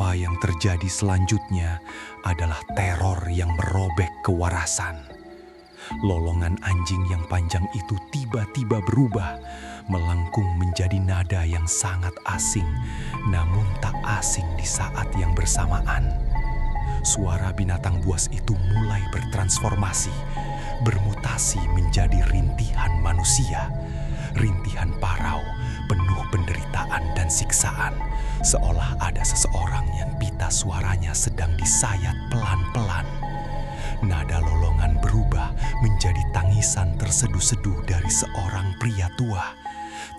Apa yang terjadi selanjutnya adalah teror yang merobek kewarasan. Lolongan anjing yang panjang itu tiba-tiba berubah, melengkung menjadi nada yang sangat asing, namun tak asing di saat yang bersamaan. Suara binatang buas itu mulai bertransformasi, bermutasi menjadi rintihan manusia. Rintihan parau, penuh penderitaan dan siksaan, seolah ada seseorang yang pita suaranya sedang disayat pelan-pelan. Nada lolongan berubah menjadi tangisan terseduh-seduh dari seorang pria tua.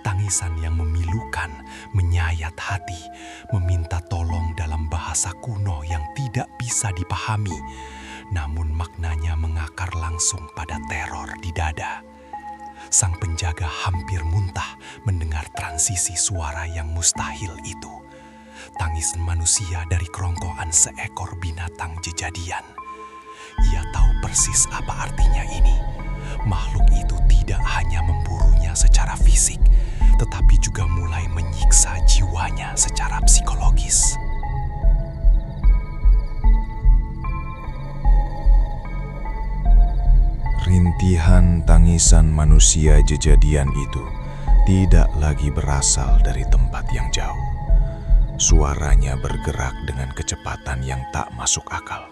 Tangisan yang memilukan, menyayat hati, meminta tolong dalam bahasa kuno yang tidak bisa dipahami, namun maknanya mengakar langsung pada teror di dada. Sang penjaga hampir muntah mendengar transisi suara yang mustahil itu. Tangisan manusia dari kerongkongan seekor binatang jejadian. Ia tahu persis apa artinya ini. Makhluk itu tidak hanya memburunya secara fisik, tetapi juga mulai menyiksa jiwanya secara psikologis. Rintihan tangisan manusia jejadian itu tidak lagi berasal dari tempat yang jauh. Suaranya bergerak dengan kecepatan yang tak masuk akal,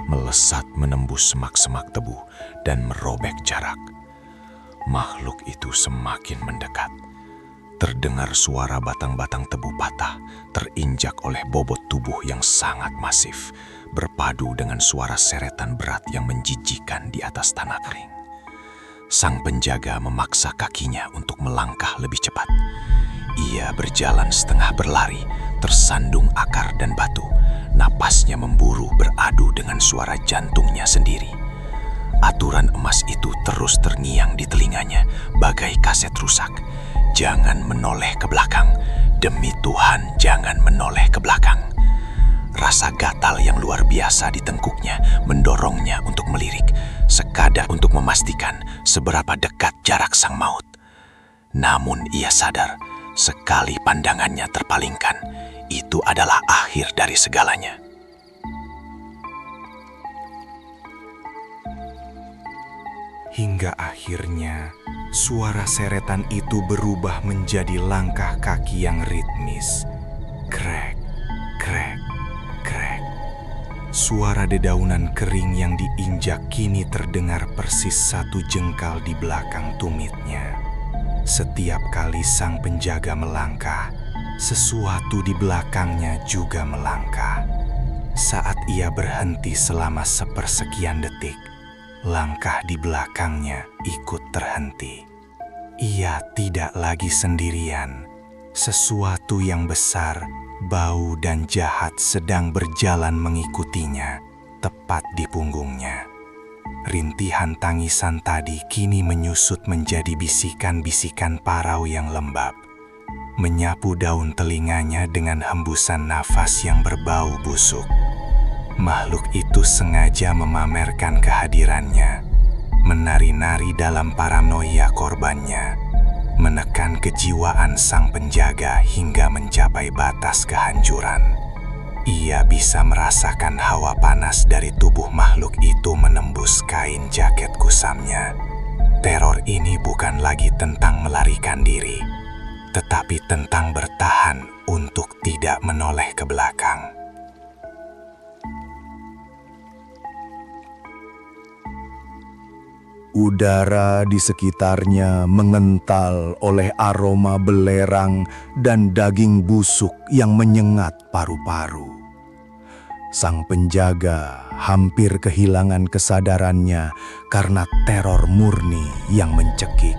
melesat menembus semak-semak tebu dan merobek jarak. Makhluk itu semakin mendekat. Terdengar suara batang-batang tebu patah, terinjak oleh bobot tubuh yang sangat masif, berpadu dengan suara seretan berat yang menjijikkan di atas tanah kering. Sang penjaga memaksa kakinya untuk melangkah lebih cepat. Ia berjalan setengah berlari, tersandung akar dan batu. Napasnya memburu beradu dengan suara jantungnya sendiri. Aturan emas itu terus terngiang di telinganya, bagai kaset rusak. Jangan menoleh ke belakang. Demi Tuhan, jangan menoleh ke belakang. Rasa gatal yang luar biasa di tengkuknya mendorongnya untuk melirik, sekadar untuk memastikan seberapa dekat jarak sang maut. Namun ia sadar, sekali pandangannya terpalingkan, itu adalah akhir dari segalanya. Hingga akhirnya, suara seretan itu berubah menjadi langkah kaki yang ritmis. Krek, krek, krek. Suara dedaunan kering yang diinjak kini terdengar persis 1 jengkal di belakang tumitnya. Setiap kali sang penjaga melangkah, sesuatu di belakangnya juga melangkah. Saat ia berhenti selama sepersekian detik, langkah di belakangnya ikut terhenti. Ia tidak lagi sendirian. Sesuatu yang besar, bau dan jahat sedang berjalan mengikutinya, tepat di punggungnya. Rintihan tangisan tadi kini menyusut menjadi bisikan-bisikan parau yang lembab, menyapu daun telinganya dengan hembusan nafas yang berbau busuk. Makhluk itu sengaja memamerkan kehadirannya, menari-nari dalam paranoia korbannya, menekan kejiwaan sang penjaga hingga mencapai batas kehancuran. Ia bisa merasakan hawa panas dari tubuh makhluk itu menembus kain jaket kusamnya. Teror ini bukan lagi tentang melarikan diri, tetapi tentang bertahan untuk tidak menoleh ke belakang. Udara di sekitarnya mengental oleh aroma belerang dan daging busuk yang menyengat paru-paru. Sang penjaga hampir kehilangan kesadarannya karena teror murni yang mencekik.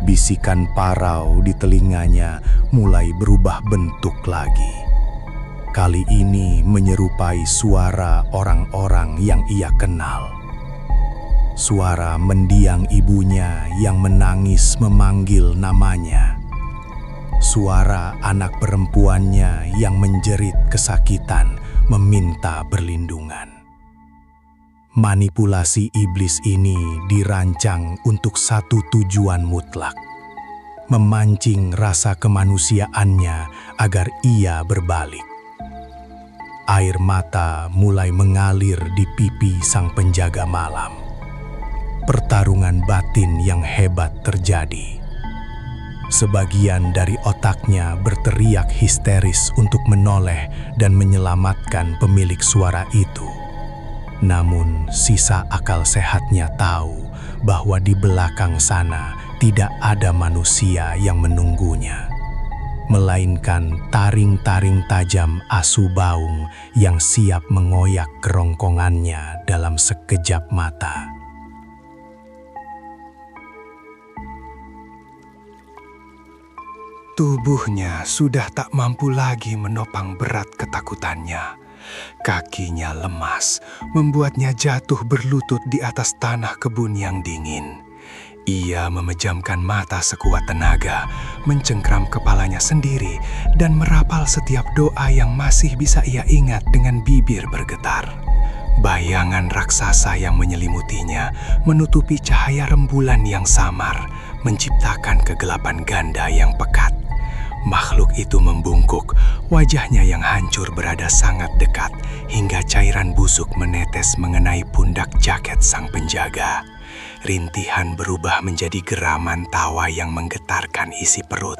Bisikan parau di telinganya mulai berubah bentuk lagi. Kali ini menyerupai suara orang-orang yang ia kenal. Suara mendiang ibunya yang menangis memanggil namanya. Suara anak perempuannya yang menjerit kesakitan meminta perlindungan. Manipulasi iblis ini dirancang untuk satu tujuan mutlak: memancing rasa kemanusiaannya agar ia berbalik. Air mata mulai mengalir di pipi sang penjaga malam. Pertarungan batin yang hebat terjadi. Sebagian dari otaknya berteriak histeris untuk menoleh dan menyelamatkan pemilik suara itu. Namun sisa akal sehatnya tahu bahwa di belakang sana tidak ada manusia yang menunggunya, melainkan taring-taring tajam asu baung yang siap mengoyak kerongkongannya dalam sekejap mata. Tubuhnya sudah tak mampu lagi menopang berat ketakutannya. Kakinya lemas, membuatnya jatuh berlutut di atas tanah kebun yang dingin. Ia memejamkan mata sekuat tenaga, mencengkram kepalanya sendiri, dan merapal setiap doa yang masih bisa ia ingat dengan bibir bergetar. Bayangan raksasa yang menyelimutinya menutupi cahaya rembulan yang samar, menciptakan kegelapan ganda yang pekat. Makhluk itu membungkuk, wajahnya yang hancur berada sangat dekat, hingga cairan busuk menetes mengenai pundak jaket sang penjaga. Rintihan berubah menjadi geraman tawa yang menggetarkan isi perut.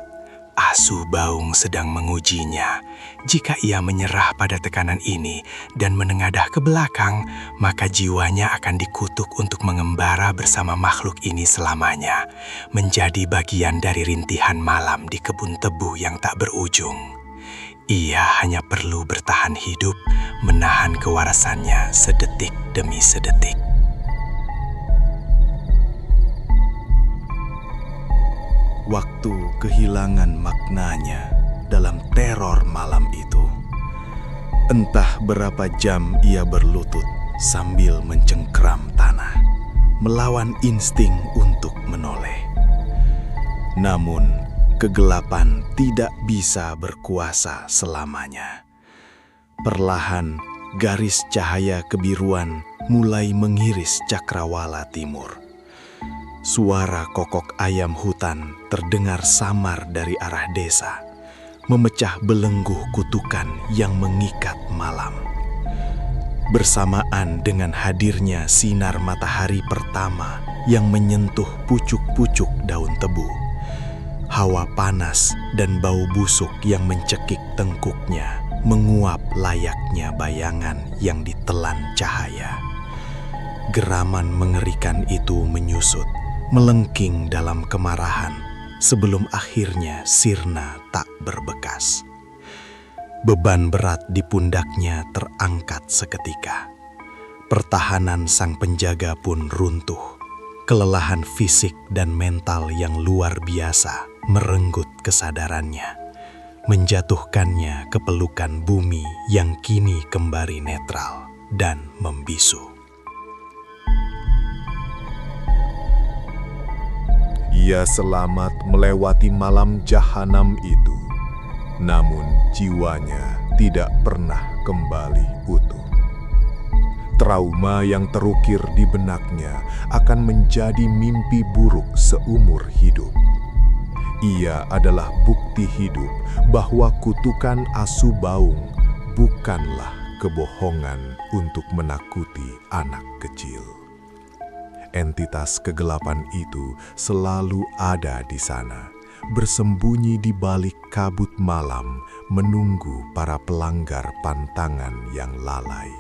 Asu baung sedang mengujinya. Jika ia menyerah pada tekanan ini dan menengadah ke belakang, maka jiwanya akan dikutuk untuk mengembara bersama makhluk ini selamanya, menjadi bagian dari rintihan malam di kebun tebu yang tak berujung. Ia hanya perlu bertahan hidup, menahan kewarasannya sedetik demi sedetik. Waktu kehilangan maknanya dalam teror malam itu. Entah berapa jam ia berlutut sambil mencengkram tanah, melawan insting untuk menoleh. Namun, kegelapan tidak bisa berkuasa selamanya. Perlahan, garis cahaya kebiruan mulai mengiris cakrawala timur. Suara kokok ayam hutan terdengar samar dari arah desa, memecah belenggu kutukan yang mengikat malam. Bersamaan dengan hadirnya sinar matahari pertama yang menyentuh pucuk-pucuk daun tebu, hawa panas dan bau busuk yang mencekik tengkuknya menguap layaknya bayangan yang ditelan cahaya. Geraman mengerikan itu menyusut, melengking dalam kemarahan sebelum akhirnya sirna tak berbekas. Beban berat di pundaknya terangkat seketika. Pertahanan sang penjaga pun runtuh. Kelelahan fisik dan mental yang luar biasa merenggut kesadarannya, menjatuhkannya ke pelukan bumi yang kini kembali netral dan membisu. Ia selamat melewati malam jahanam itu, namun jiwanya tidak pernah kembali utuh. Trauma yang terukir di benaknya akan menjadi mimpi buruk seumur hidup. Ia adalah bukti hidup bahwa kutukan asu baung bukanlah kebohongan untuk menakuti anak kecil. Entitas kegelapan itu selalu ada di sana, bersembunyi di balik kabut malam, menunggu para pelanggar pantangan yang lalai.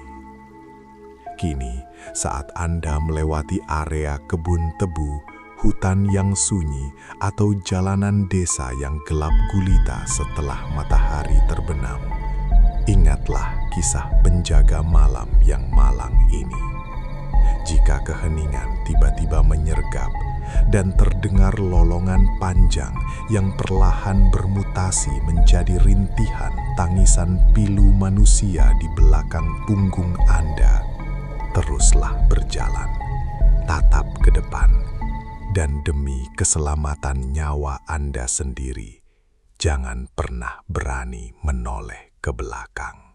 Kini, saat Anda melewati area kebun tebu, hutan yang sunyi, atau jalanan desa yang gelap gulita setelah matahari terbenam, ingatlah kisah penjaga malam yang malang ini. Jika keheningan tiba-tiba menyergap dan terdengar lolongan panjang yang perlahan bermutasi menjadi rintihan tangisan pilu manusia di belakang punggung Anda, teruslah berjalan, tatap ke depan, dan demi keselamatan nyawa Anda sendiri, jangan pernah berani menoleh ke belakang.